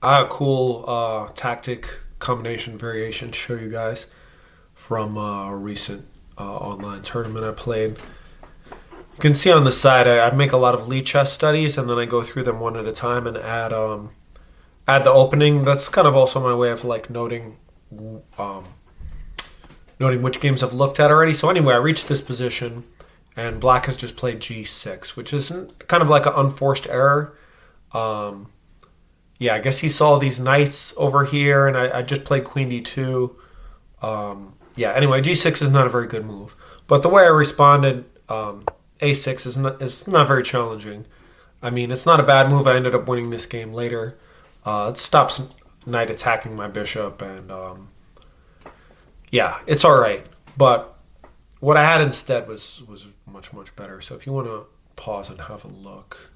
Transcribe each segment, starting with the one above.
I have a cool tactic combination variation to show you guys from a recent online tournament I played. You can see on the side I make a lot of lead chess studies and then I go through them one at a time and add the opening. That's kind of also my way of like um, noting which games I've looked at already. So anyway, I reached this position and Black has just played G6, which is kind of like an unforced error. Um, yeah, I guess he saw these knights over here, and I just played Queen D2. Yeah, anyway, G6 is not a very good move. But the way I responded, A6 is not very challenging. I mean, it's not a bad move. I ended up winning this game later. It stops knight attacking my bishop, and yeah, it's all right. But what I had instead was much, much better. So if you want to pause and have a look.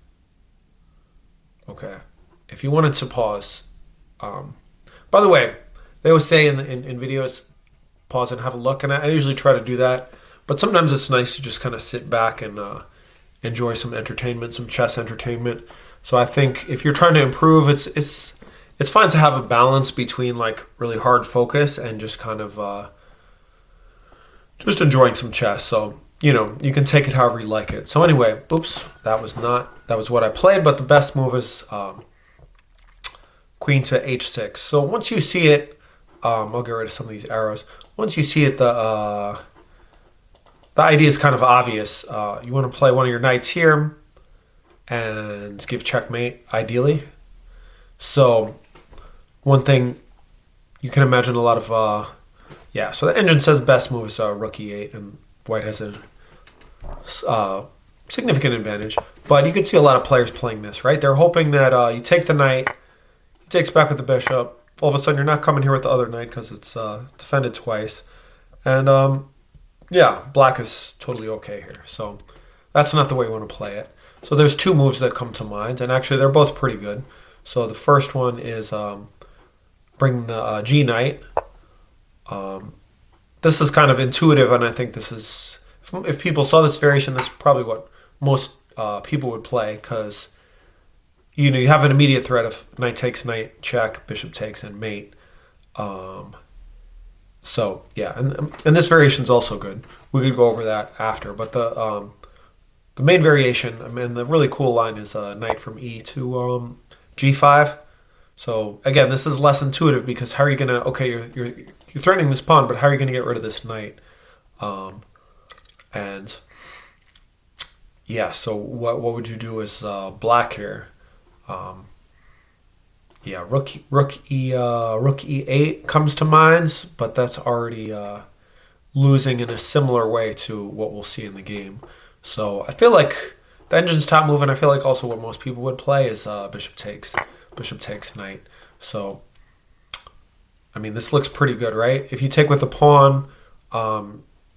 Okay. If you wanted to pause, by the way, they always say in videos, pause and have a look, and I usually try to do that. But sometimes it's nice to just kind of sit back and enjoy some entertainment, some chess entertainment. So I think if you're trying to improve, it's fine to have a balance between like really hard focus and just kind of just enjoying some chess. So you can take it however you like it. So anyway, oops, that was what I played. But the best move is Queen to H6. So once you see it, I'll get rid of some of these arrows. Once you see it, the idea is kind of obvious. You want to play one of your knights here and give checkmate, ideally. So one thing you can imagine a lot of, yeah. So the engine says best move is rook e8, and white has a significant advantage. But you could see a lot of players playing this, right? They're hoping that you take the knight, he takes back with the bishop. All of a sudden, you're not coming here with the other knight because it's defended twice. And yeah, black is totally okay here. So that's not the way you want to play it. So there's two moves that come to mind, and actually they're both pretty good. So the first one is bring the G knight. This is kind of intuitive, and I think this is, if people saw this variation, this is probably what most people would play, because you have an immediate threat of knight takes knight, check, bishop takes, and mate. So yeah, and this variation is also good. We could go over that after, but the main variation, I mean, the really cool line is knight from E to G5. So again, this is less intuitive because how are you gonna? Okay, you're threatening this pawn, but how are you gonna get rid of this knight? And yeah, so what would you do as black here? Yeah, rook e8 comes to mind, but that's already losing in a similar way to what we'll see in the game. So I feel like the engine's top move, and I feel like also what most people would play is bishop takes knight. So I mean, this looks pretty good, right? If you take with a pawn,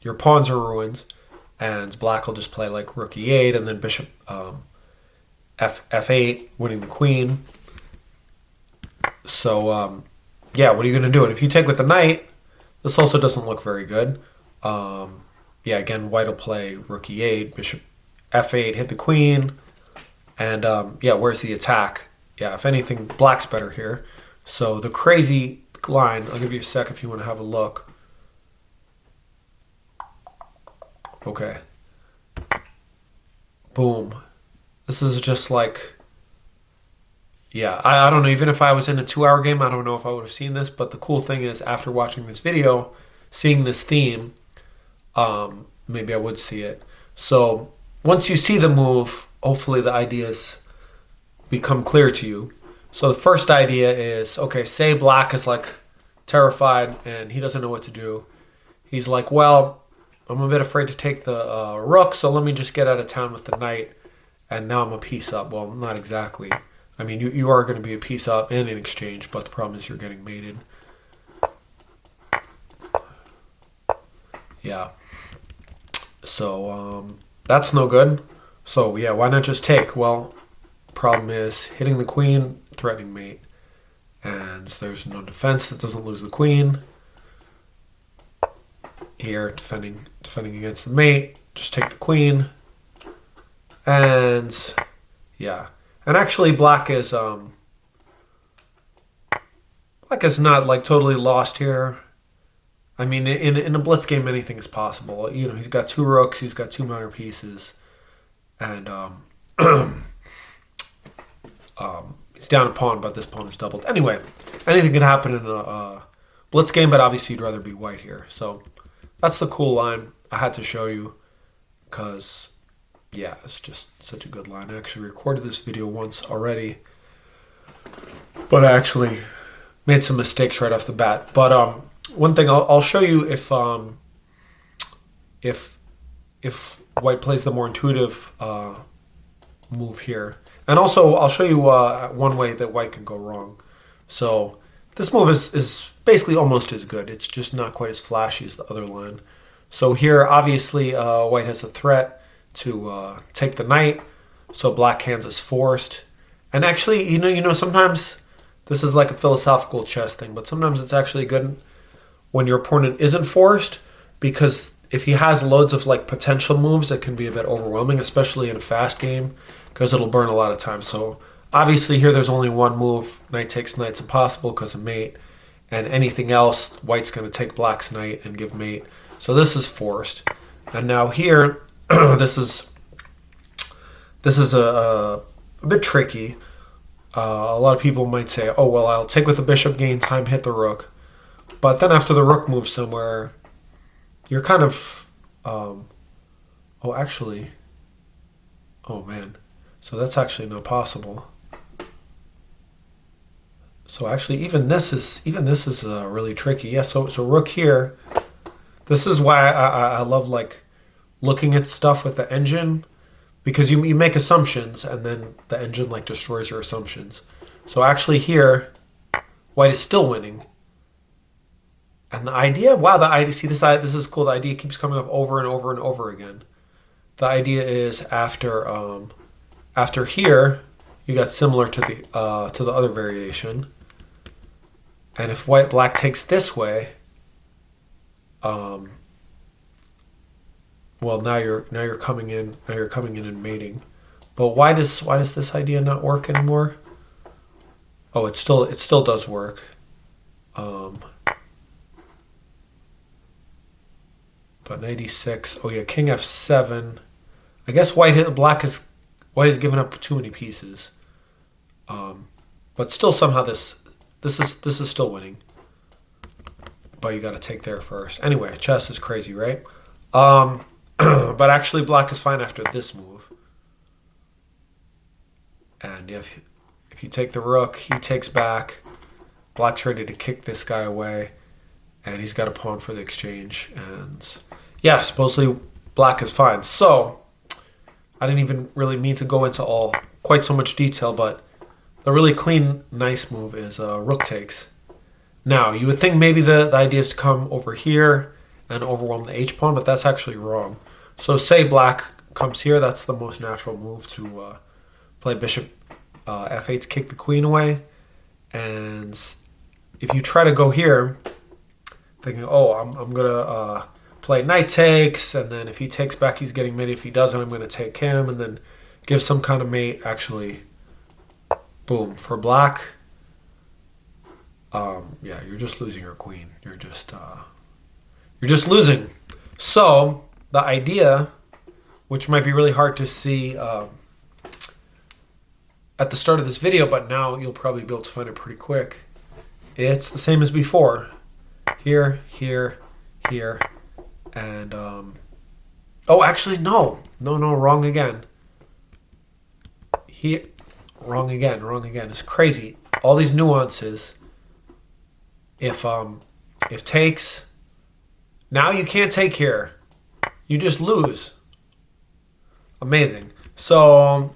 your pawns are ruined, and black will just play like rook e8 and then bishop f8, winning the queen. So yeah, what are you going to do? And if you take with the knight, this also doesn't look very good. Yeah, again, white will play rook e8, bishop f8, hit the queen, and yeah, where's the attack? Yeah, if anything, black's better here. So the crazy line, I'll give you a sec if you want to have a look. Okay. Boom. This is just like, yeah, I don't know. Even if I was in a 2-hour game, I don't know if I would have seen this. But the cool thing is, after watching this video, seeing this theme, maybe I would see it. So once you see the move, hopefully the ideas become clear to you. So the first idea is, okay, say black is like terrified and he doesn't know what to do. He's like, well, I'm a bit afraid to take the rook, so let me just get out of town with the knight, and now I'm a piece up. Well, not exactly. I mean, you are going to be a piece up and in exchange, but the problem is you're getting mated. Yeah. So that's no good. So yeah, why not just take? Well, problem is hitting the queen, threatening mate. And there's no defense that doesn't lose the queen. Here, defending against the mate, just take the queen. And yeah. And actually black is Black is not like totally lost here. I mean, in a blitz game, anything is possible. You know, he's got 2 rooks, he's got 2 minor pieces, and he's down a pawn, but this pawn is doubled. Anyway, anything can happen in a blitz game, but obviously you'd rather be white here. So that's the cool line I had to show you because, yeah, it's just such a good line. I actually recorded this video once already, but I actually made some mistakes right off the bat. But one thing I'll show you if white plays the more intuitive move here. And also, I'll show you one way that white can go wrong. So this move is basically almost as good. It's just not quite as flashy as the other line. So here, obviously, white has a threat to take the knight. So black hands is forced. And actually, you know, sometimes this is like a philosophical chess thing, but sometimes it's actually good when your opponent isn't forced, because if he has loads of like potential moves, it can be a bit overwhelming, especially in a fast game, because it'll burn a lot of time. So obviously here there's only one move. Knight takes knight's impossible because of mate, and anything else, white's going to take black's knight and give mate. So this is forced. And now here, this is a bit tricky. A lot of people might say, oh, well, I'll take with the bishop, gain time, hit the rook. But then after the rook moves somewhere, you're kind of, oh, man. So that's actually not possible. So actually, even this is really tricky. Yeah. So rook here. This is why I love like looking at stuff with the engine, because you make assumptions and then the engine like destroys your assumptions. So actually here, white is still winning. And the idea, wow, this is cool. The idea keeps coming up over and over and over again. The idea is after here, you got similar to the other variation. And if black takes this way, well, now you're coming in and mating. But why does this idea not work anymore? Oh, it still does work. But 96. Oh yeah, king f7. I guess white has given up too many pieces. But still somehow this is still winning. But you got to take there first. Anyway, chess is crazy, right? But actually black is fine after this move. And if you take the rook, he takes back. Black's ready to kick this guy away. And he's got a pawn for the exchange. And yeah, supposedly black is fine. So I didn't even really mean to go into quite so much detail, but the really clean, nice move is rook takes. Now, you would think maybe the idea is to come over here and overwhelm the h-pawn, but that's actually wrong. So say black comes here, that's the most natural move to play bishop f8 to kick the queen away. And if you try to go here, thinking, oh, I'm going to play knight takes, and then if he takes back, he's getting mate. If he doesn't, I'm going to take him, and then give some kind of mate. Actually, boom, for black, yeah, you're just losing your queen. You're just losing. So the idea, which might be really hard to see at the start of this video, but now you'll probably be able to find it pretty quick. It's the same as before. Here, here, here, and oh, actually, no, wrong again. Here, wrong again. It's crazy. All these nuances. If takes, now you can't take here. You just lose. Amazing. So,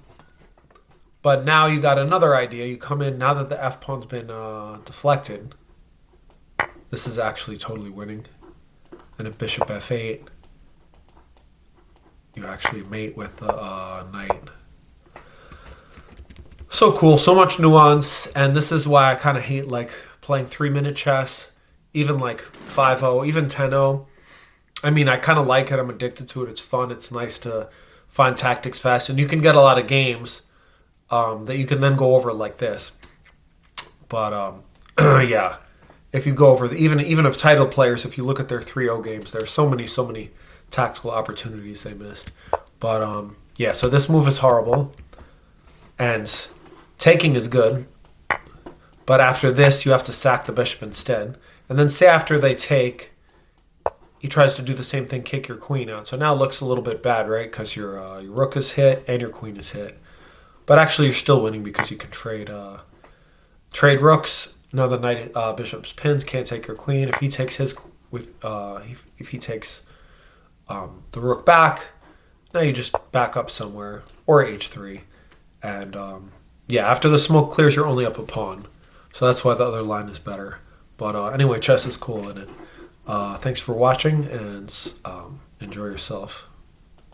but now you got another idea. You come in now that the f pawn's been deflected. This is actually totally winning. And if bishop f8, you actually mate with the knight. So cool, so much nuance, and this is why I kind of hate like playing 3-minute chess, even like 5-0, even 10-0. I mean, I kind of like it. I'm addicted to it. It's fun. It's nice to find tactics fast, and you can get a lot of games that you can then go over like this. But yeah, if you go over even of title players, if you look at their 3-0 games, there's so many tactical opportunities they missed. But yeah, so this move is horrible, and taking is good. But after this, you have to sack the bishop instead. And then say after they take, he tries to do the same thing, kick your queen out. So now it looks a little bit bad, right? Because your rook is hit and your queen is hit. But actually, you're still winning because you can trade rooks. Now the knight bishop's pins, can't take your queen. If he takes his if he takes the rook back, now you just back up somewhere or h3, and yeah, after the smoke clears, you're only up a pawn. So that's why the other line is better. But anyway, chess is cool in it. Thanks for watching, and enjoy yourself.